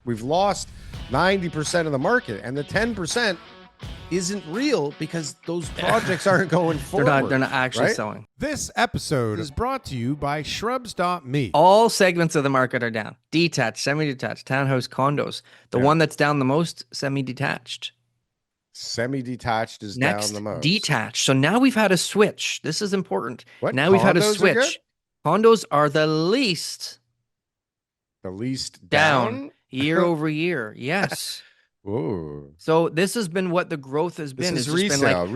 We've lost 90% of the market, and the 10% isn't real because those projects aren't going forward. They're not actually right? selling. This episode is brought to you by Shrubs.me. All segments of the market are down. Detached, semi-detached, townhouse, condos. The one that's down the most, semi-detached. Semi-detached is Next, down the most. detached. So now we've had a switch. This is important. What? Now we've had a Condos are switch. good? Condos are the least down year over year. Yes. Ooh. So this has been what the growth has been. This is It's just been like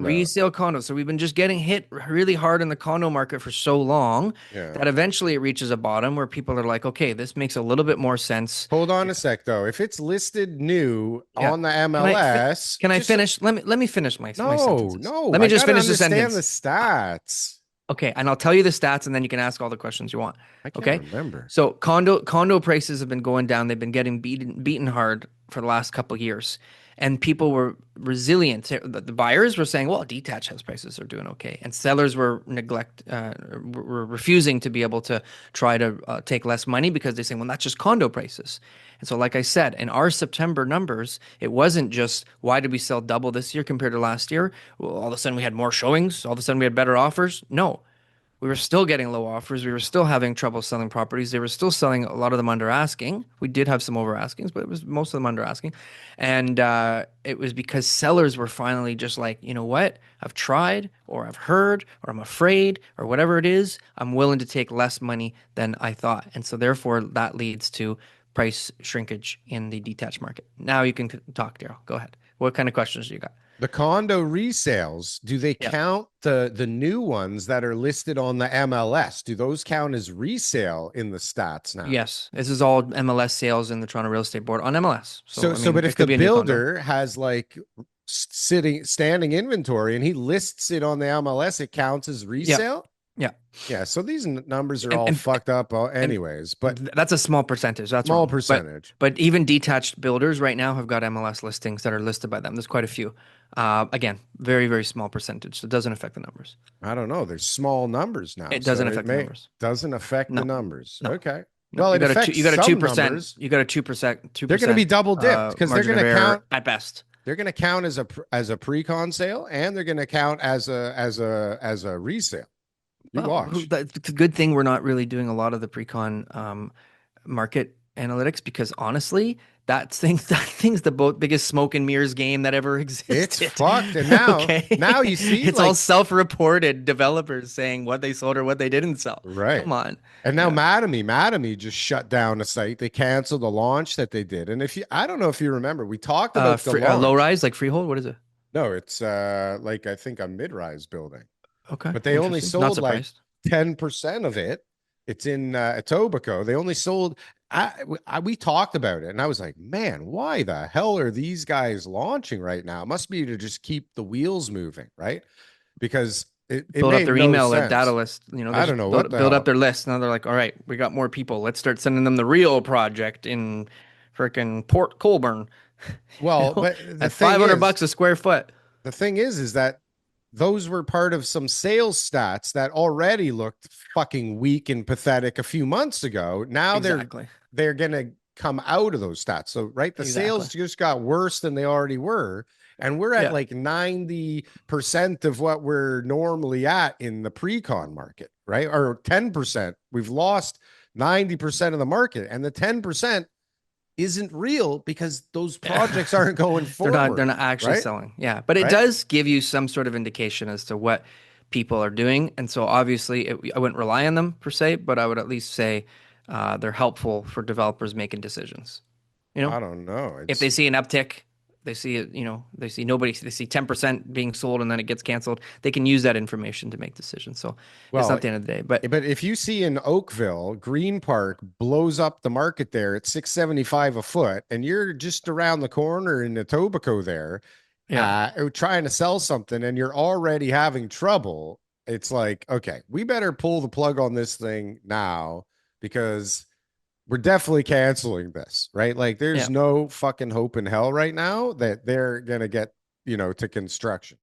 resale condo. So we've been just getting hit really hard in the condo market for so long that eventually it reaches a bottom where people are like, okay, this makes a little bit more sense. Hold on a sec, though. If it's listed new on the MLS, can I finish? Let me finish my sentences. No. Let me just finish the sentence. The stats. Okay, and I'll tell you the stats, and then you can ask all the questions you want. I can't remember. So condo prices have been going down. They've been getting beaten hard for the last couple of years, and people were resilient. The buyers were saying, "Well, detached house prices are doing okay," and sellers were were refusing to be able to try to take less money because they say, "Well, that's just condo prices." And so, like I said, in our September numbers, it wasn't just why did we sell double this year compared to last year? Well, all of a sudden we had more showings. All of a sudden we had better offers. No, we were still getting low offers. We were still having trouble selling properties. They were still selling a lot of them under asking. We did have some over askings, but it was most of them under asking. And it was because sellers were finally just like, you know what? I've tried, or I've heard, or I'm afraid, or whatever it is. I'm willing to take less money than I thought. And so therefore that leads to price shrinkage in the detached market. Now you can talk, Darryl. Go ahead. What kind of questions do you got? The condo resales, do they count the new ones that are listed on the MLS? Do those count as resale in the stats now? Yes. This is all MLS sales in the Toronto Real Estate Board on MLS. But if the builder has like standing inventory and he lists it on the MLS, it counts as resale? Yeah. So these numbers are all fucked up anyways, but that's a small percentage. That's small percentage. But even detached builders right now have got MLS listings that are listed by them. There's quite a few. Again, very, very small percentage. So it doesn't affect the numbers. I don't know. There's small numbers now. It doesn't affect the numbers. Doesn't affect the numbers. No. Okay. No. Well, you got a 2%. You got a 2%. They're going to be double dipped because they're going to count at best. They're going to count as a pre-con sale, and they're going to count as a resale. The good thing we're not really doing a lot of the pre-con market analytics because honestly, that thing's the biggest smoke and mirrors game that ever existed. It's fucked. And now, now you see, it's all self-reported developers saying what they sold or what they didn't sell. Right. Come on. And now Mattamy just shut down the site. They canceled the launch that they did. And I don't know if you remember, we talked about the low rise, like freehold. What is it? No, it's like I think a mid-rise building. Okay. But they only sold like 10% of it. It's in Etobicoke. They only sold. We talked about it, and I was like, man, why the hell are these guys launching right now? It must be to just keep the wheels moving, right? Because it build up their email data list. I don't know. Build up their list. Now they're like, all right, we got more people. Let's start sending them the real project in freaking Port Colborne. Well, but at $500 a square foot. The thing is that those were part of some sales stats that already looked fucking weak and pathetic a few months ago. Now they're going to come out of those stats. So, right, the sales just got worse than they already were. And we're at like 90% of what we're normally at in the pre-con market, right? Or 10%. We've lost 90% of the market. And the 10% isn't real because those projects aren't going forward. They're not actually selling. Yeah. But it does give you some sort of indication as to what people are doing. And so obviously I wouldn't rely on them per se, but I would at least say they're helpful for developers making decisions. I don't know. If they see an uptick, they see it, they see 10% being sold and then it gets canceled. They can use that information to make decisions. So it's not the end of the day. But if you see in Oakville, Green Park blows up the market there at $675 a foot, and you're just around the corner in Etobicoke there, trying to sell something, and you're already having trouble, it's like, okay, we better pull the plug on this thing now because we're definitely canceling this, right? Like there's no fucking hope in hell right now that they're going to get, to construction.